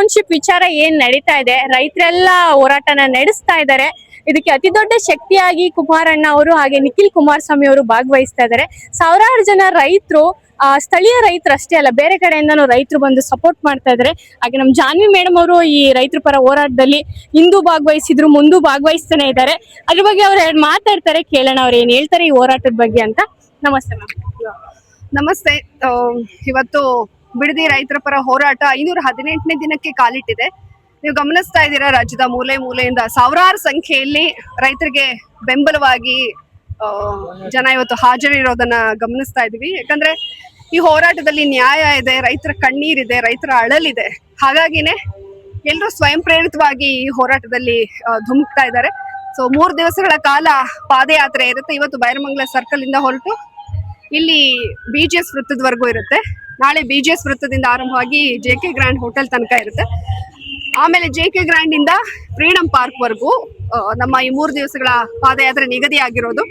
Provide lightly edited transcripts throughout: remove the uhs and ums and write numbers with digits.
Township ವಿಚಾರ ಏನ್ ನಡೀತಾ ಇದೆ, ರೈತರೆಲ್ಲ ಹೋರಾಟನ ನಡೆಸ್ತಾ ಇದ್ದಾರೆ. ಇದಕ್ಕೆ ಅತಿ ದೊಡ್ಡ ಶಕ್ತಿಯಾಗಿ ಕುಮಾರಣ್ಣ ಅವರು ಹಾಗೆ ನಿಖಿಲ್ ಕುಮಾರಸ್ವಾಮಿ ಅವರು ಭಾಗವಹಿಸ್ತಾ ಇದ್ದಾರೆ. ಸಾವಿರಾರು ಜನ ರೈತರು, ಸ್ಥಳೀಯ ರೈತರು ಅಷ್ಟೇ ಅಲ್ಲ, ಬೇರೆ ಕಡೆಯಿಂದನೂ ರೈತರು ಬಂದು ಸಪೋರ್ಟ್ ಮಾಡ್ತಾ ಇದ್ದಾರೆ. ಹಾಗೆ ನಮ್ ಜಾನ್ವಿ ಮೇಡಮ್ ಅವರು ಈ ರೈತರ ಪರ ಹೋರಾಟದಲ್ಲಿ ಇಂದು ಭಾಗವಹಿಸಿದ್ರು, ಮುಂದೂ ಭಾಗವಹಿಸ್ತಾನೆ ಇದ್ದಾರೆ. ಅದ್ರ ಬಗ್ಗೆ ಅವ್ರು ಮಾತಾಡ್ತಾರೆ, ಕೇಳೋಣ ಅವ್ರು ಏನ್ ಹೇಳ್ತಾರೆ ಈ ಹೋರಾಟದ ಬಗ್ಗೆ ಅಂತ. ನಮಸ್ತೆ ಮ್ಯಾಮ್. ನಮಸ್ತೆ. ಇವತ್ತು ಬಿಡದಿ ರೈತರ ಪರ ಹೋರಾಟ 518ನೇ ದಿನಕ್ಕೆ ಕಾಲಿಟ್ಟಿದೆ. ನೀವು ಗಮನಿಸ್ತಾ ಇದ್ದೀರಾ, ರಾಜ್ಯದ ಮೂಲೆ ಮೂಲೆಯಿಂದ ಸಾವಿರಾರು ಸಂಖ್ಯೆಯಲ್ಲಿ ರೈತರಿಗೆ ಬೆಂಬಲವಾಗಿ ಜನ ಇವತ್ತು ಹಾಜರಿರೋದನ್ನ ಗಮನಿಸ್ತಾ ಇದೀವಿ. ಯಾಕಂದ್ರೆ ಈ ಹೋರಾಟದಲ್ಲಿ ನ್ಯಾಯ ಇದೆ, ರೈತರ ಕಣ್ಣೀರಿದೆ, ರೈತರ ಅಳಲಿದೆ. ಹಾಗಾಗಿನೇ ಎಲ್ಲರೂ ಸ್ವಯಂ ಪ್ರೇರಿತವಾಗಿ ಈ ಹೋರಾಟದಲ್ಲಿ ಧುಮುಕ್ತಾ ಇದ್ದಾರೆ. ಸೊ 3 ದಿವಸಗಳ ಕಾಲ ಪಾದಯಾತ್ರೆ ಇರುತ್ತೆ. ಇವತ್ತು ಬೈರಮಂಗಲ ಸರ್ಕಲ್ ಇಂದ ಹೊರಟು ಇಲ್ಲಿ BGS ವೃತ್ತದವರೆಗೂ ಇರುತ್ತೆ. ನಾಳೆ BGS ವೃತ್ತದಿಂದ ಆರಂಭವಾಗಿ JK ಗ್ರ್ಯಾಂಡ್ ಹೋಟೆಲ್ ತನಕ ಇರುತ್ತೆ. ಆಮೇಲೆ JK ಗ್ರ್ಯಾಂಡ್ ಇಂದ ಫ್ರೀಡಂ ಪಾರ್ಕ್ ವರೆಗೂ ನಮ್ಮ ಈ 3 ದಿವಸಗಳ ಪಾದಯಾತ್ರೆ ನಿಗದಿ ಆಗಿರೋದು.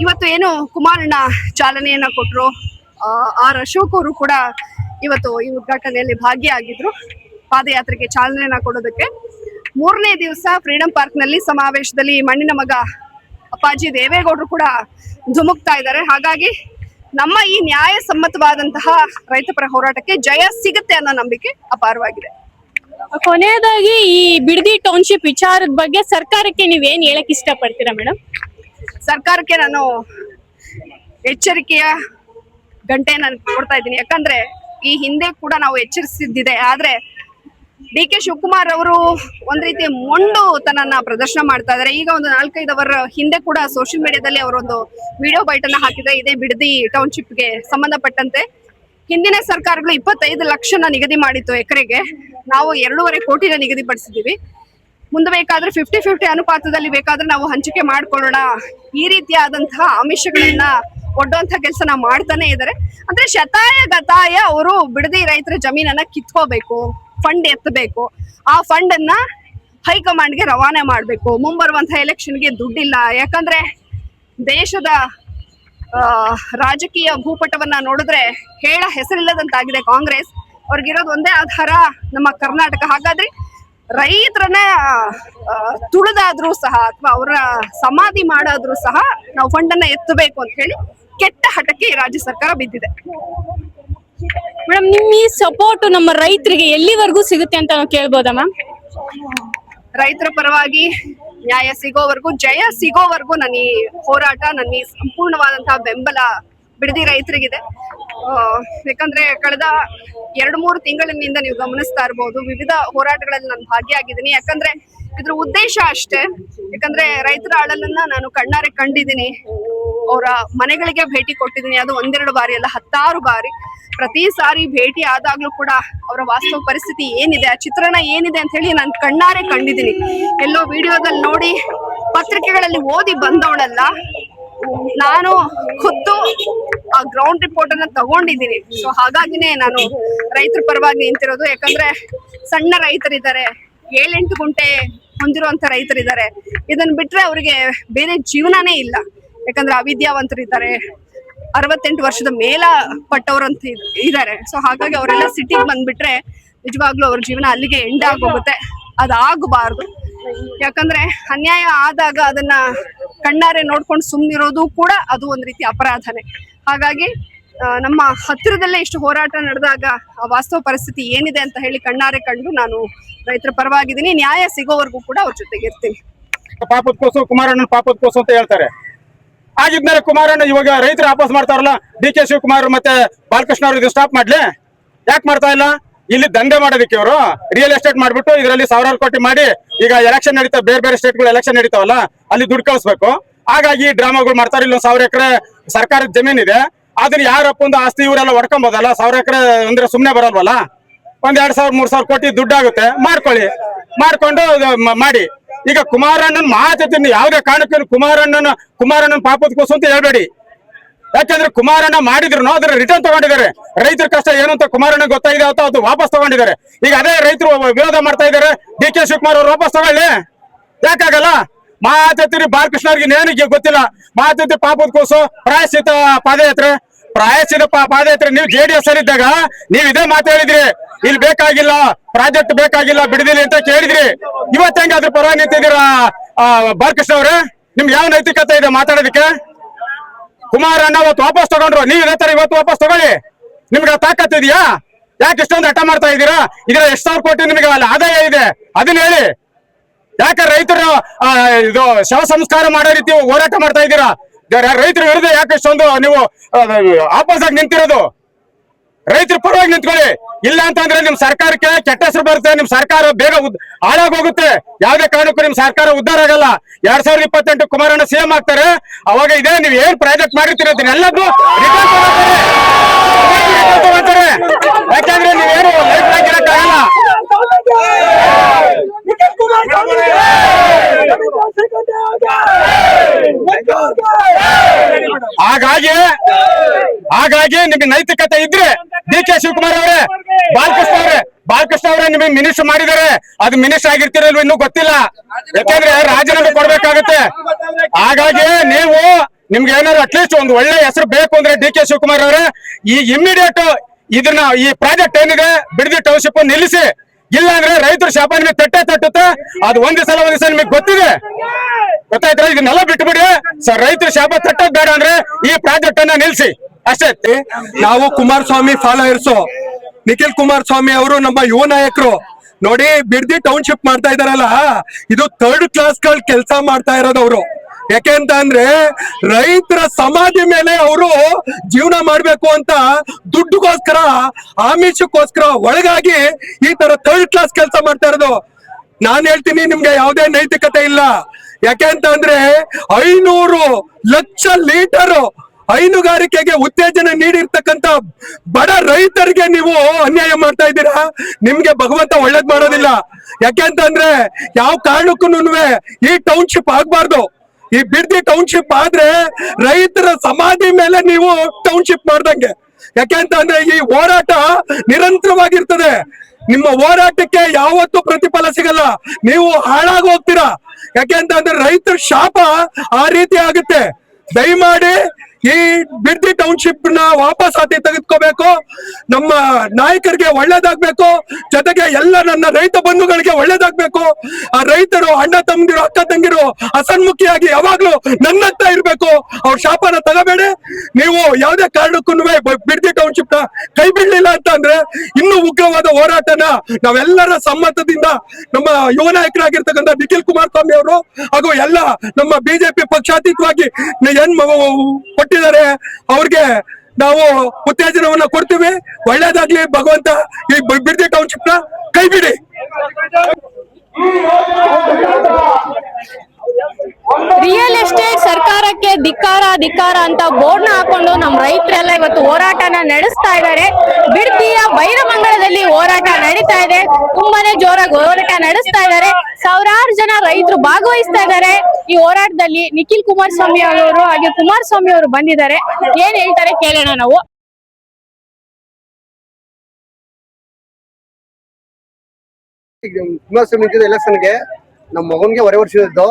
ಇವತ್ತು ಏನು ಕುಮಾರಣ್ಣ ಚಾಲನೆಯನ್ನ ಕೊಟ್ಟರು, ಆರ್ ಅಶೋಕ್ ಅವರು ಕೂಡ ಇವತ್ತು ಈ ಉದ್ಘಾಟನೆಯಲ್ಲಿ ಭಾಗಿಯಾಗಿದ್ರು ಪಾದಯಾತ್ರೆಗೆ ಚಾಲನೆಯನ್ನ ಕೊಡೋದಕ್ಕೆ. 3ನೇ ದಿವಸ ಫ್ರೀಡಂ ಪಾರ್ಕ್ ನಲ್ಲಿ ಸಮಾವೇಶದಲ್ಲಿ ಮಣ್ಣಿನ ಮಗ ಅಪ್ಪಾಜಿ ದೇವೇಗೌಡರು ಕೂಡ ಧುಮುಕ್ತಾ ಇದ್ದಾರೆ. ಹಾಗಾಗಿ ನಮ್ಮ ಈ ನ್ಯಾಯಸಮ್ಮತವಾದಂತಹ ರೈತಪರ ಹೋರಾಟಕ್ಕೆ ಜಯ ಸಿಗುತ್ತೆ ಅನ್ನೋ ನಂಬಿಕೆ ಅಪಾರವಾಗಿದೆ. ಕೊನೆಯದಾಗಿ ಈ ಬಿಡದಿ ಟೌನ್ಶಿಪ್ ವಿಚಾರದ ಬಗ್ಗೆ ಸರ್ಕಾರಕ್ಕೆ ನೀವೇನ್ ಹೇಳಕ್ ಇಷ್ಟಪಡ್ತೀರಾ ಮೇಡಮ್? ಸರ್ಕಾರಕ್ಕೆ ನಾನು ಎಚ್ಚರಿಕೆಯ ಗಂಟೆನ ಕೊಡ್ತಾ ಇದ್ದೀನಿ. ಯಾಕಂದ್ರೆ ಈ ಹಿಂದೆ ಕೂಡ ನಾವು ಎಚ್ಚರಿಸಿದ್ದಿದೆ. ಆದ್ರೆ DK ಶಿವಕುಮಾರ್ ಅವರು ಒಂದ್ ರೀತಿ ಮೊಂಡುತನನ್ನ ಪ್ರದರ್ಶನ ಮಾಡ್ತಾ ಇದಾರೆ. ಈಗ ಒಂದು 4-5 ಅವರ್ ಹಿಂದೆ ಕೂಡ ಸೋಷಿಯಲ್ ಮೀಡಿಯಾದಲ್ಲಿ ಅವರೊಂದು ವಿಡಿಯೋ ಬೈಟ್ ಅನ್ನ ಹಾಕಿದ್ರೆ, ಇದೇ ಬಿಡದಿ ಟೌನ್ಶಿಪ್ಗೆ ಸಂಬಂಧಪಟ್ಟಂತೆ ಹಿಂದಿನ ಸರ್ಕಾರಗಳು 25 ಲಕ್ಷನ ನಿಗದಿ ಮಾಡಿತ್ತು ಎಕರೆಗೆ. ನಾವು 2.5 ಕೋಟಿನ ನಿಗದಿಪಡಿಸಿದೀವಿ. ಮುಂದೆ ಬೇಕಾದ್ರೆ 50-50 ಅನುಪಾತದಲ್ಲಿ ಬೇಕಾದ್ರೆ ನಾವು ಹಂಚಿಕೆ ಮಾಡ್ಕೊಳ್ಳೋಣ, ಈ ರೀತಿಯಾದಂತಹ ಆಮಿಷಗಳನ್ನ ಒಡ್ಡುವಂತ ಕೆಲಸನ ಮಾಡ್ತಾನೆ ಇದ್ದಾರೆ. ಅಂದ್ರೆ ಶತಾಯ ಗತಾಯ ಅವರು ಬಿಡದಿ ರೈತರ ಜಮೀನನ್ನ ಕಿತ್ಕೋಬೇಕು, ಫಂಡ್ ಎತ್ತಬೇಕು, ಆ ಫಂಡ್ ಅನ್ನ ಹೈಕಮಾಂಡ್ಗೆ ರವಾನೆ ಮಾಡ್ಬೇಕು. ಮುಂಬರುವಂತಹ ಎಲೆಕ್ಷನ್ಗೆ ದುಡ್ಡಿಲ್ಲ. ಯಾಕಂದ್ರೆ ದೇಶದ ರಾಜಕೀಯ ಭೂಪಟವನ್ನ ನೋಡಿದ್ರೆ ಹೇಳ ಹೆಸರಿಲ್ಲದಂತಾಗಿದೆ ಕಾಂಗ್ರೆಸ್. ಅವ್ರಿಗಿರೋದು ಒಂದೇ ಆಧಾರ, ನಮ್ಮ ಕರ್ನಾಟಕ. ಹಾಗಾದ್ರೆ ರೈತರನ್ನ ತುಳಿದಾದ್ರೂ ಸಹ ಅಥವಾ ಅವರ ಸಮಾಧಿ ಮಾಡಾದ್ರೂ ಸಹ ನಾವು ಫಂಡ್ ಅನ್ನ ಎತ್ತಬೇಕು ಅಂತ ಹೇಳಿ ಕೆಟ್ಟ ಹಠಕ್ಕೆ ಈ ರಾಜ್ಯ ಸರ್ಕಾರ ಬಿದ್ದಿದೆ. ಮೇಡಮ್, ನಿಮ್ ಈ ಸಪೋರ್ಟ್ ನಮ್ಮ ರೈತರಿಗೆ ಎಲ್ಲಿವರೆಗೂ ಸಿಗುತ್ತೆ ಅಂತ ನಾವು ಕೇಳ್ಬೋದಾ ಮ್ಯಾಮ್? ರೈತರ ಪರವಾಗಿ ನ್ಯಾಯ ಸಿಗೋವರೆಗೂ, ಜಯ ಸಿಗೋವರೆಗೂ ನನ್ನ ಈ ಹೋರಾಟ, ನನ್ನ ಈ ಸಂಪೂರ್ಣವಾದಂತಹ ಬೆಂಬಲ ಬಿಡದಿ ರೈತರಿಗಿದೆ. ಯಾಕಂದ್ರೆ ಕಳೆದ 2-3 ತಿಂಗಳಿನಿಂದ ನೀವು ಗಮನಿಸ್ತಾ ಇರ್ಬೋದು, ವಿವಿಧ ಹೋರಾಟಗಳಲ್ಲಿ ನಾನು ಭಾಗಿಯಾಗಿದ್ದೀನಿ. ಯಾಕಂದ್ರೆ ಇದ್ರ ಉದ್ದೇಶ ಅಷ್ಟೇ. ಯಾಕಂದ್ರೆ ರೈತರ ಅಳಲನ್ನ ನಾನು ಕಣ್ಣಾರೆ ಕಂಡಿದ್ದೀನಿ, ಅವರ ಮನೆಗಳಿಗೆ ಭೇಟಿ ಕೊಟ್ಟಿದ್ದೀನಿ. ಅದು 1-2 ಬಾರಿ ಅಲ್ಲ, 10 ಬಾರಿ. ಪ್ರತಿ ಸಾರಿ ಭೇಟಿ ಆದಾಗ್ಲೂ ಕೂಡ ಅವರ ವಾಸ್ತವ ಪರಿಸ್ಥಿತಿ ಏನಿದೆ, ಆ ಚಿತ್ರಣ ಏನಿದೆ ಅಂತ ಹೇಳಿ ನಾನು ಕಣ್ಣಾರೆ ಕಂಡಿದ್ದೀನಿ. ಎಲ್ಲೋ ವಿಡಿಯೋದಲ್ಲಿ ನೋಡಿ, ಪತ್ರಿಕೆಗಳಲ್ಲಿ ಓದಿ ಬಂದವಳಲ್ಲ, ನಾನು ಖುದ್ದು ಆ ಗ್ರೌಂಡ್ ರಿಪೋರ್ಟ್ ಅನ್ನ ತಗೊಂಡಿದ್ದೀನಿ. ಸೊ ಹಾಗಾಗಿನೇ ನಾನು ರೈತರ ಪರವಾಗಿ ನಿಂತಿರೋದು. ಯಾಕಂದ್ರೆ ಸಣ್ಣ ರೈತರಿದ್ದಾರೆ, 7-8 ಗುಂಟೆ ಹೊಂದಿರುವಂತ ರೈತರಿದ್ದಾರೆ. ಇದನ್ನ ಬಿಟ್ರೆ ಅವರಿಗೆ ಬೇರೆ ಜೀವನನೇ ಇಲ್ಲ. ಯಾಕಂದ್ರೆ ಅವಿದ್ಯಾವಂತರಿದ್ದಾರೆ, 68 ವರ್ಷದ ಮೇಲ ಪಟ್ಟವರಂತ ಇದ್ದಾರೆ. ಸೊ ಹಾಗಾಗಿ ಅವರೆಲ್ಲ ಸಿಟಿಗೆ ಬಂದ್ಬಿಟ್ರೆ ನಿಜವಾಗ್ಲೂ ಅವ್ರ ಜೀವನ ಅಲ್ಲಿಗೆ ಎಂಡ್ ಆಗೋಗುತ್ತೆ. ಅದಾಗಬಾರ್ದು. ಯಾಕಂದ್ರೆ ಅನ್ಯಾಯ ಆದಾಗ ಅದನ್ನ ಕಣ್ಣಾರೆ ನೋಡ್ಕೊಂಡು ಸುಮ್ಮನಿರೋದು ಕೂಡ ಅದು ಒಂದ್ ರೀತಿ ಅಪರಾಧನೆ. ಹಾಗಾಗಿ ನಮ್ಮ ಹತ್ತಿರದಲ್ಲೇ ಇಷ್ಟು ಹೋರಾಟ ನಡೆದಾಗ ಆ ವಾಸ್ತವ ಪರಿಸ್ಥಿತಿ ಏನಿದೆ ಅಂತ ಹೇಳಿ ಕಣ್ಣಾರೆ ಕಂಡು ನಾನು ರೈತರ ಪರವಾಗಿದ್ದೀನಿ. ನ್ಯಾಯ ಸಿಗೋವರೆಗೂ ಕೂಡ ಅವ್ರ ಜೊತೆಗೆ ಇರ್ತೀನಿ. ಪಾಪದ ಕುಮಾರಣ್ಣನ ಪಾಪದ ಕೋಸು ಅಂತ ಹೇಳ್ತಾರೆ. ಆಗಿದ್ಮೇಲೆ ಕುಮಾರಣ್ಣ ಇವಾಗ ರೈತರು ವಾಪಸ್ ಮಾಡ್ತಾರಲ್ಲ, DK ಶಿವಕುಮಾರ್ ಮತ್ತೆ ಬಾಲಕೃಷ್ಣ ಅವರು ಸ್ಟಾಪ್ ಮಾಡ್ಲಿ? ಯಾಕೆ ಮಾಡ್ತಾ ಇಲ್ಲ? ಇಲ್ಲಿ ದಂಧೆ ಮಾಡೋದಕ್ಕೆ ಇವರು ರಿಯಲ್ ಎಸ್ಟೇಟ್ ಮಾಡ್ಬಿಟ್ಟು ಇದರಲ್ಲಿ 1000 ಕೋಟಿ ಮಾಡಿ, ಈಗ ಎಲೆಕ್ಷನ್ ನಡೀತಾ, ಬೇರೆ ಬೇರೆ ಸ್ಟೇಟ್ಗಳು ಎಲೆಕ್ಷನ್ ನಡೀತಾವಲ್ಲ, ಅಲ್ಲಿ ದುಡ್ಡು ಕಳಿಸ್ಬೇಕು. ಹಾಗಾಗಿ ಡ್ರಾಮಾಗಳು ಮಾಡ್ತಾರೆ. ಇಲ್ಲಿ 1000 ಎಕರೆ ಸರ್ಕಾರದ ಜಮೀನ್ ಇದೆ, ಅದನ್ನ ಯಾರಪ್ಪ ಒಂದು ಆಸ್ತಿ ಇವರೆಲ್ಲ ಹೊಡ್ಕೊಂಬೋದಲ್ಲ. 1000 ಎಕರೆ ಅಂದ್ರೆ ಸುಮ್ನೆ ಬರಲ್ವಲ್ಲ. 1,000-3,000 ಕೋಟಿ ದುಡ್ಡಾಗುತ್ತೆ, ಮಾಡ್ಕೊಂಡು ಮಾಡಿ. ಈಗ ಕುಮಾರಣ್ಣನ ಮಾತನ್ನ ಯಾವುದೇ ಕಾರಣಕ್ಕೂ ಕುಮಾರಣ್ಣನ ಪಾಪದ ಕೂಸು ಅಂತ ಹೇಳ್ಬೇಡಿ. ಯಾಕಂದ್ರೆ ಕುಮಾರಣ್ಣ ಮಾಡಿದ್ರು ಅದ್ರ ರಿಟರ್ನ್ ತಗೊಂಡಿದ್ದಾರೆ. ರೈತರ ಕಷ್ಟ ಏನು ಅಂತ ಕುಮಾರಣ್ಣ ಗೊತ್ತಾಗಿದೆ ಅಂತ ಅದು ವಾಪಸ್ ತಗೊಂಡಿದ್ದಾರೆ. ಈಗ ಅದೇ ರೈತರು ವಿರೋಧ ಮಾಡ್ತಾ ಇದ್ದಾರೆ. DK ಶಿವಕುಮಾರ್ ಅವ್ರು ವಾಪಸ್ ತಗೊಳ್ಳಿ, ಯಾಕಾಗಲ್ಲ? ಮಾತತ್ತಿ ಬಾಲಕೃಷ್ಣ ಅವ್ರಿಗೆ ನೇನಿಗೆ ಗೊತ್ತಿಲ್ಲ. ಮಾತತ್ತಿ ಪಾಪದ ಕೂಸು, ಪ್ರಾಯಶ್ಚಿತ ಪಾದಯಾತ್ರೆ ನೀವು JDS ಅಲ್ಲಿ ಇದ್ದಾಗ ನೀವು ಇದೇ ಮಾತು ಹೇಳಿದ್ರಿ. ಇಲ್ಲಿ ಬೇಕಾಗಿಲ್ಲ, ಪ್ರಾಜೆಕ್ಟ್ ಬೇಕಾಗಿಲ್ಲ ಬಿಡದಿಲ್ಲ ಅಂತ ಕೇಳಿದ್ರಿ. ಇವತ್ತು ಹೆಂಗ ಅದ್ರ ಪರವಾಗಿ ನಿಂತಿದ್ದೀರಾ ಬಾಲಕೃಷ್ಣ ಅವ್ರೆ? ನಿಮ್ಗೆ ಯಾವ ನೈತಿಕತೆ ಇದೆ ಮಾತಾಡೋದಕ್ಕೆ? ಕುಮಾರಣ್ಣ ಅವತ್ತು ವಾಪಸ್ ತಗೊಂಡ್ರು, ನೀವ್ ಇದೇ ತರ ಇವತ್ತು ವಾಪಸ್ ತಗೊಳ್ಳಿ. ನಿಮ್ಗೆ ತಾಕತ್ ಇದೆಯಾ? ಯಾಕೆ ಇಷ್ಟೊಂದು ಹಠ ಮಾಡ್ತಾ ಇದ್ದೀರಾ? ಇದ್ರ 1,000 ಕೋಟಿ ನಿಮಗೆ ಅಲ್ಲಿ ಆದಾಯ ಇದೆ, ಅದನ್ನ ಹೇಳಿ. ಯಾಕೆ ರೈತರು ಇದು ಶವ ಸಂಸ್ಕಾರ ಮಾಡೋ ರೀತಿ ಹೋರಾಟ ಮಾಡ್ತಾ ಇದ್ದೀರಾ? ರೈತರ ವಿರುದ್ಧ ಯಾಕೆ ಇಷ್ಟೊಂದು ನೀವು ಆಪೋಸ್ ಆಗಿ ನಿಂತಿರೋದು? ರೈತರ ಪರವಾಗಿ ನಿಂತ್ಕೊಳ್ಳಿ. ಇಲ್ಲ ಅಂತಂದ್ರೆ ನಿಮ್ ಸರ್ಕಾರಕ್ಕೆ ಕೆಟ್ಟ ಹೆಸರು ಬರುತ್ತೆ, ನಿಮ್ ಸರ್ಕಾರ ಬೇಗ ಹಾಳಾಗೋಗುತ್ತೆ. ಯಾವ್ದೇ ಕಾರಣಕ್ಕೂ ನಿಮ್ ಸರ್ಕಾರ ಉದ್ಧಾರ ಆಗಲ್ಲ. 2028 ಕುಮಾರಣ್ಣ ಸಿಎಂ ಆಗ್ತಾರೆ, ಅವಾಗ ಇದೆ ನೀವು ಏನ್ ಪ್ರಾಜೆಕ್ಟ್ ಮಾಡಿರ್ತೀರ ಎಲ್ಲದೂ ತಗೋತಾರೆ. ಯಾಕಂದ್ರೆ ನೀವೇನು ಲೈಫ್ ಆಗಿರಕ್ಕಾಗಲ್ಲ. ಹಾಗಾಗಿ ನಿಮ್ಗೆ ನೈತಿಕತೆ ಇದ್ರೆ ಡಿ.ಕೆ. ಶಿವಕುಮಾರ್ ಅವರೇ, ಬಾಲಕೃಷ್ಣ ಅವರೇ ನಿಮಗೆ ಮಿನಿಸ್ಟರ್ ಮಾಡಿದ್ದಾರೆ. ಅದು ಮಿನಿಸ್ಟರ್ ಆಗಿರ್ತಿರಲ್ವ ಇನ್ನೂ ಗೊತ್ತಿಲ್ಲ, ಯಾಕಂದ್ರೆ ರಾಜೀನಾಮೆ ಕೊಡ್ಬೇಕಾಗುತ್ತೆ. ಹಾಗಾಗಿ ನಿಮ್ಗೆ ಏನಾದ್ರು ಅಟ್ಲೀಸ್ಟ್ ಒಂದು ಒಳ್ಳೆ ಹೆಸರು ಬೇಕು ಅಂದ್ರೆ ಡಿ.ಕೆ. ಶಿವಕುಮಾರ್ ಅವರೇ ಈ ಇಮಿಡಿಯೇಟ್ ಈ ಪ್ರಾಜೆಕ್ಟ್ ಏನಿದೆ ಬಿಡದಿ ಟೌನ್ಶಿಪ್ ನಿಲ್ಲಿಸಿ. ಇಲ್ಲ ಅಂದ್ರೆ ರೈತರು ಶಾಪ ನಿಮಗೆ ತಟ್ಟುತ್ತೆ. ಅದು ಒಂದ್ ದಿವಸ ನಿಮಗೆ ಗೊತ್ತಾಯ್ತಾ? ಇದನ್ನೆಲ್ಲ ಬಿಟ್ಬಿಡಿ ಸರ್. ರೈತರು ಶಾಪ ತಟ್ಟೋದ್ ಬೇಡ ಅಂದ್ರೆ ಈ ಪ್ರಾಜೆಕ್ಟ್ ಅನ್ನ ನಿಲ್ಸಿ ಅಷ್ಟೇ. ನಾವು ಕುಮಾರಸ್ವಾಮಿ ಫಾಲೋಯರ್ಸು. ನಿಖಿಲ್ ಕುಮಾರಸ್ವಾಮಿ ಅವರು ನಮ್ಮ ಯುವ ನಾಯಕರು. ನೋಡಿ, ಬಿಡದಿ ಟೌನ್ಶಿಪ್ ಮಾಡ್ತಾ ಇದಾರಲ್ಲ, ಇದು 3rd ಕ್ಲಾಸ್ ಗಳ ಕೆಲಸ ಮಾಡ್ತಾ ಇರೋದವ್ರು. ಯಾಕೆ ಅಂತ ಅಂದ್ರೆ ರೈತರ ಸಮಾಧಿ ಮೇಲೆ ಅವರು ಜೀವನ ಮಾಡ್ಬೇಕು ಅಂತ ದುಡ್ಡುಗೋಸ್ಕರ, ಆಮಿಷಕ್ಕೋಸ್ಕರ ಒಳಗಾಗಿ ಈ ತರ 3rd ಕ್ಲಾಸ್ ಕೆಲಸ ಮಾಡ್ತಾ ಇರೋದು. ನಾನ್ ಹೇಳ್ತೀನಿ, ನಿಮ್ಗೆ ಯಾವುದೇ ನೈತಿಕತೆ ಇಲ್ಲ. ಯಾಕೆ ಅಂತ ಅಂದ್ರೆ 500 ಲಕ್ಷ ಲೀಟರ್ ಹೈನುಗಾರಿಕೆಗೆ ಉತ್ತೇಜನ ನೀಡಿರ್ತಕ್ಕಂತ ಬಡ ರೈತರಿಗೆ ನೀವು ಅನ್ಯಾಯ ಮಾಡ್ತಾ ಇದ್ದೀರಾ. ನಿಮ್ಗೆ ಭಗವಂತ ಒಳ್ಳೇದ್ ಮಾಡೋದಿಲ್ಲ. ಯಾಕೆ ಅಂತ ಅಂದ್ರೆ ಯಾವ ಕಾರಣಕ್ಕೂ ಈ ಟೌನ್ಶಿಪ್ ಆಗ್ಬಾರ್ದು. ಈ ಬಿಡದಿ ಟೌನ್ಶಿಪ್ ಆದ್ರೆ ರೈತರ ಸಮಾಧಿ ಮೇಲೆ ನೀವು ಟೌನ್ಶಿಪ್ ಮಾಡ್ದಂಗೆ. ಯಾಕೆ ಅಂತ ಅಂದ್ರೆ ಈ ಹೋರಾಟ ನಿರಂತರವಾಗಿರ್ತದೆ. ನಿಮ್ಮ ಹೋರಾಟಕ್ಕೆ ಯಾವತ್ತೂ ಪ್ರತಿಫಲ ಸಿಗಲ್ಲ, ನೀವು ಹಾಳಾಗಿ ಹೋಗ್ತೀರಾ. ಯಾಕೆ ಅಂತ ಅಂದ್ರೆ ರೈತರ ಶಾಪ ಆ ರೀತಿ ಆಗುತ್ತೆ. ದಯಮಾಡಿ ಈ ಬಿಡದಿ ಟೌನ್ಶಿಪ್ ನ ವಾಪಸ್ ತೆಗೆದುಕೋಬೇಕು. ನಮ್ಮ ನಾಯಕರಿಗೆ ಒಳ್ಳೇದಾಗ್ಬೇಕು, ಜೊತೆಗೆ ಎಲ್ಲ ನನ್ನ ರೈತ ಬಂಧುಗಳಿಗೆ ಒಳ್ಳೇದಾಗ್ಬೇಕು. ಆ ರೈತರು ಅಣ್ಣ ತಮ್ಮಂದಿರು, ಅಕ್ಕ ತಂಗಿರು ಹಸನ್ಮುಖಿಯಾಗಿ ಯಾವಾಗ್ಲೂ ನನ್ನತ್ತ ಇರ್ಬೇಕು. ಅವ್ರ ಶಾಪನ ತಗೋಬೇಡಿ. ನೀವು ಯಾವ್ದೇ ಕಾರಣಕ್ಕೂ ಬಿಡದಿ ಟೌನ್ಶಿಪ್ ನ ಕೈ ಬಿಡ್ಲಿಲ್ಲ ಅಂತ ಅಂದ್ರೆ ಇನ್ನೂ ಉಗ್ರವಾದ ಹೋರಾಟನ ನಾವೆಲ್ಲರ ಸಮ್ಮತದಿಂದ ನಮ್ಮ ಯುವ ನಾಯಕರಾಗಿರ್ತಕ್ಕಂಥ ನಿಖಿಲ್ ಕುಮಾರಸ್ವಾಮಿ ಅವರು ಹಾಗೂ ಎಲ್ಲ ನಮ್ಮ ಬಿಜೆಪಿ ಪಕ್ಷಾತೀತವಾಗಿ ಏನ್ ಕೊಟ್ಟಿದ್ದಾರೆ ಅವ್ರಿಗೆ ನಾವು ಉತ್ತೇಜನವನ್ನ ಕೊಡ್ತೀವಿ. ಒಳ್ಳೇದಾಗ್ಲಿ, ಭಗವಂತ ಈ ಬಿಡದಿ ಟೌನ್ಶಿಪ್ ನ ಕೈ ಬಿಡಿ. ರಿಯಲ್ ಎಸ್ಟೇಟ್ ಸರ್ಕಾರಕ್ಕೆ ಧಿಕ್ಕಾರ ಅಂತ ಬೋರ್ಡ್ನ ಹಾಕೊಂಡು ನಮ್ಮ ರೈತರೆಲ್ಲ ಇವತ್ತು ಹೋರಾಟನ ನಡೆಸ್ತಾ ಇದ್ದಾರೆ. ಬಿಡದಿಯ ಬೈರಮಂಗಲದಲ್ಲಿ ಹೋರಾಟ ನಡೀತಾ ಇದೆ. ತುಂಬಾನೇ ಜೋರಾಗಿ ಹೋರಾಟ ನಡೆಸ್ತಾ ಇದ್ದಾರೆ. ಸಾವಿರಾರು ಜನ ರೈತರು ಭಾಗವಹಿಸ್ತಾ ಇದ್ದಾರೆ ಈ ಹೋರಾಟದಲ್ಲಿ. ನಿಖಿಲ್ ಕುಮಾರಸ್ವಾಮಿ ಅವರು ಹಾಗೆ ಕುಮಾರಸ್ವಾಮಿ ಅವರು ಬಂದಿದ್ದಾರೆ. ಏನ್ ಹೇಳ್ತಾರೆ ಕೇಳೋಣ ನಾವು. ಕುಮಾರಸ್ವಾಮಿ ಎಲೆಕ್ಷನ್ಗೆ ನಮ್ಮ ಮಗನ್ಗೆ ಹೊರೆ ವರ್ಷದ್ದು.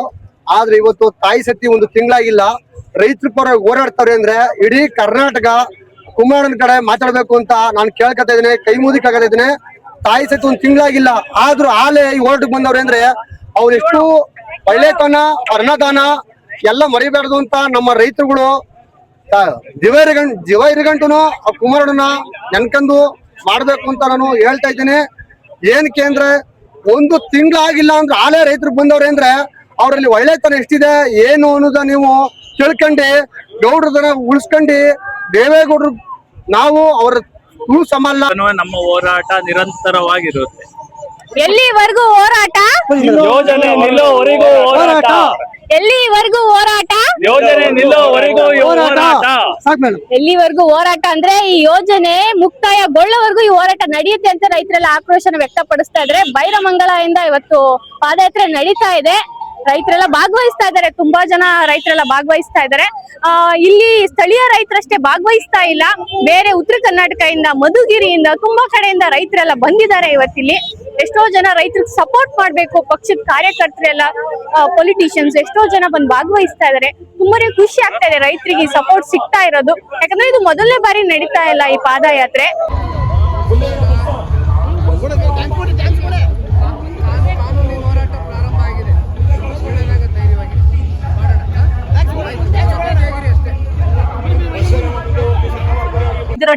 ಆದ್ರೆ ಇವತ್ತು ತಾಯಿ ಸತಿ ಒಂದು ತಿಂಗಳಾಗಿಲ್ಲ. ರೈತರ ಪರ ಹೋರಾಡ್ತಾರೆ ಅಂದ್ರೆ ಇಡೀ ಕರ್ನಾಟಕ ಕುಮಾರನ ಕಡೆ ಮಾತಾಡ್ಬೇಕು ಅಂತ ನಾನು ಕೇಳ್ಕೊತಾ ಇದ್ದೀನಿ, ಕೈ ಮುದಿ ಕಾಗತಾ ಇದ್ದೀನಿ. ತಾಯಿ ಸತಿ ಒಂದು ತಿಂಗಳಾಗಿಲ್ಲ, ಆದ್ರೂ ಆಲೆ ಈ ಹೋರಾಟಕ್ಕೆ ಬಂದವ್ರೆ ಅಂದ್ರೆ ಅವ್ರು ಎಷ್ಟು ಒಳ್ಳೆತನ, ಅನ್ನದಾನ ಎಲ್ಲ ಮರಿಬಾರ್ದು ಅಂತ ನಮ್ಮ ರೈತರುಗಳು ಜೀವ ಇರಗಂಟುನು ಆ ಕುಮಾರಣ್ಣ ನೆನ್ಕಂಡು ಮಾಡ್ಬೇಕು ಅಂತ ನಾನು ಹೇಳ್ತಾ ಇದ್ದೀನಿ. ಏನಕ್ಕೆ ಅಂದ್ರೆ ಒಂದು ತಿಂಗಳಾಗಿಲ್ಲ ಅಂದ್ರೆ ಆಲೆ ರೈತರು ಬಂದವ್ರೆ ಅಂದ್ರೆ ಅವರಲ್ಲಿ ಒಳ್ಳೆತನ ಎಷ್ಟಿದೆ ಏನು ಅನ್ನೋದ ನೀವು ತಿಳ್ಕೊಂಡು ಗೌಡ್ರದನ್ನ ಉಳಿಸ್ಕೊಂಡು ದೇವೇಗೌಡರು ನಾವು ಅವರ ಸಮಲ್ಲ. ನಮ್ಮ ಹೋರಾಟ ನಿರಂತರವಾಗಿರುತ್ತೆ. ಎಲ್ಲಿವರೆಗೂ ಹೋರಾಟ? ಯೋಜನೆ ನಿಲ್ಲೋವರೆಗೂ ಹೋರಾಟ. ಎಲ್ಲಿವರೆಗೂ ಹೋರಾಟ? ಯೋಜನೆ ನಿಲ್ಲೋವರೆಗೂ ಹೋರಾಟ. ಎಲ್ಲಿವರೆಗೂ ಹೋರಾಟ ಅಂದ್ರೆ ಈ ಯೋಜನೆ ಮುಕ್ತಾಯಗೊಳ್ಳೋವರೆಗೂ ಈ ಹೋರಾಟ ನಡೆಯುತ್ತೆ ಅಂತ ರೈತರೆಲ್ಲ ಆಕ್ರೋಶನ ವ್ಯಕ್ತಪಡಿಸ್ತಾ ಇದ್ರೆ. ಬೈರಮಂಗಲದಿಂದ ಇವತ್ತು ಪಾದಯಾತ್ರೆ ನಡೀತಾ ಇದೆ. ರೈತರೆಲ್ಲ ಭಾಗವಹಿಸ್ತಾ ಇದ್ದಾರೆ. ತುಂಬಾ ಜನ ರೈತರೆಲ್ಲ ಭಾಗವಹಿಸ್ತಾ ಇದ್ದಾರೆ. ಇಲ್ಲಿ ಸ್ಥಳೀಯ ರೈತರಷ್ಟೇ ಭಾಗವಹಿಸ್ತಾ ಇಲ್ಲ, ಬೇರೆ ಉತ್ತರ ಕರ್ನಾಟಕದಿಂದ, ಮಧುಗಿರಿಯಿಂದ, ತುಂಬಾ ಕಡೆಯಿಂದ ರೈತರೆಲ್ಲ ಬಂದಿದ್ದಾರೆ ಇವತ್ತಿಲ್ಲಿ. ಎಷ್ಟೋ ಜನ ರೈತರಿಗೆ ಸಪೋರ್ಟ್ ಮಾಡ್ಬೇಕು, ಪಕ್ಷದ ಕಾರ್ಯಕರ್ತರೆಲ್ಲ, ಪೊಲಿಟಿಷಿಯನ್ಸ್ ಎಷ್ಟೋ ಜನ ಬಂದು ಭಾಗವಹಿಸ್ತಾ ಇದ್ದಾರೆ. ತುಂಬಾನೇ ಖುಷಿ ಆಗ್ತಾ ಇದೆ ರೈತರಿಗೆ ಸಪೋರ್ಟ್ ಸಿಗ್ತಾ ಇರೋದು. ಯಾಕಂದ್ರೆ ಇದು ಮೊದಲನೇ ಬಾರಿ ನಡೀತಾ ಇಲ್ಲ ಈ ಪಾದಯಾತ್ರೆ.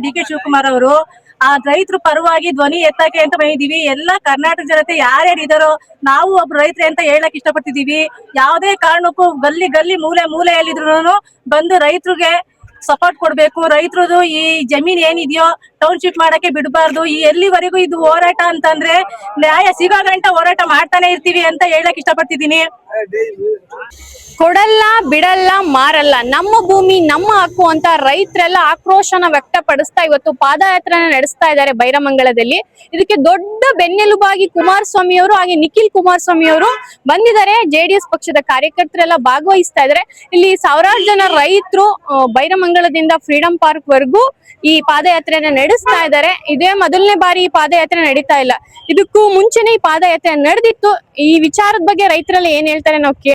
ಡಿ ಕೆ ಶಿವಕುಮಾರ್ ಅವರು ಆ ರೈತರ ಪರವಾಗಿ ಧ್ವನಿ ಎತ್ತಕ್ಕೆ ಅಂತ ಬಂದಿದೀವಿ. ಎಲ್ಲ ಕರ್ನಾಟಕ ಜನತೆ ಯಾರ್ಯಾರು ಇದಾರೋ ನಾವು ಒಬ್ರು ರೈತರೇ ಅಂತ ಹೇಳಕ್ ಇಷ್ಟಪಡ್ತಿದೀವಿ. ಯಾವುದೇ ಕಾರಣಕ್ಕೂ ಗಲ್ಲಿ ಗಲ್ಲಿ ಮೂಲೆ ಮೂಲೆಯಲ್ಲಿದ್ರು ಬಂದು ರೈತರಿಗೆ ಸಪೋರ್ಟ್ ಕೊಡ್ಬೇಕು. ರೈತರದು ಈ ಜಮೀನ್ ಏನಿದೆಯೋ ಟೌನ್ಶಿಪ್ ಮಾಡಕ್ಕೆ ಬಿಡಬಾರ್ದು. ಈ ಎಲ್ಲಿವರೆಗೂ ಇದು ಹೋರಾಟ ಅಂತಂದ್ರೆ ನ್ಯಾಯ ಸಿಗೋ ಗಂಟ ಹೋರಾಟ ಮಾಡ್ತಾನೆ ಇರ್ತೀವಿ ಅಂತ ಹೇಳಕ್ ಇಷ್ಟಪಡ್ತಿದ್ದೀನಿ. ಕೊಡಲ್ಲ ಬಿಡಲ್ಲ ಮಾರಲ್ಲ, ನಮ್ಮ ಭೂಮಿ ನಮ್ಮ ಹಕ್ಕು ಅಂತ ರೈತರೆಲ್ಲ ಆಕ್ರೋಶನ ವ್ಯಕ್ತಪಡಿಸ್ತಾ ಇವತ್ತು ಪಾದಯಾತ್ರೆನ ನಡೆಸ್ತಾ ಇದ್ದಾರೆ ಬೈರಮಂಗಲದಲ್ಲಿ. ಇದಕ್ಕೆ ದೊಡ್ಡ ಬೆನ್ನೆಲುಬಾಗಿ ಕುಮಾರಸ್ವಾಮಿ ಅವರು ಹಾಗೆ ನಿಖಿಲ್ ಕುಮಾರಸ್ವಾಮಿ ಅವರು ಬಂದಿದ್ದಾರೆ. JDS ಪಕ್ಷದ ಕಾರ್ಯಕರ್ತರೆಲ್ಲ ಭಾಗವಹಿಸ್ತಾ ಇದ್ದಾರೆ. ಇಲ್ಲಿ ಸಾವಿರಾರು ಜನ ರೈತರು ಬೈರಮಂಗಲದಿಂದ ಫ್ರೀಡಂ ಪಾರ್ಕ್ ವರೆಗೂ ಈ ಪಾದಯಾತ್ರೆನ ನಡೆಸ್ತಾ ಇದ್ದಾರೆ. ಇದೇ ಮೊದಲನೇ ಬಾರಿ ಈ ಪಾದಯಾತ್ರೆ ನಡೀತಾ ಇಲ್ಲ, ಇದಕ್ಕೂ ಮುಂಚೆನೆ ಈ ಪಾದಯಾತ್ರೆ ನಡೆದಿತ್ತು. ಈ ವಿಚಾರದ ಬಗ್ಗೆ ರೈತರೆಲ್ಲ ಏನ್ ಹೇಳ್ತಾರೆ ನಾವು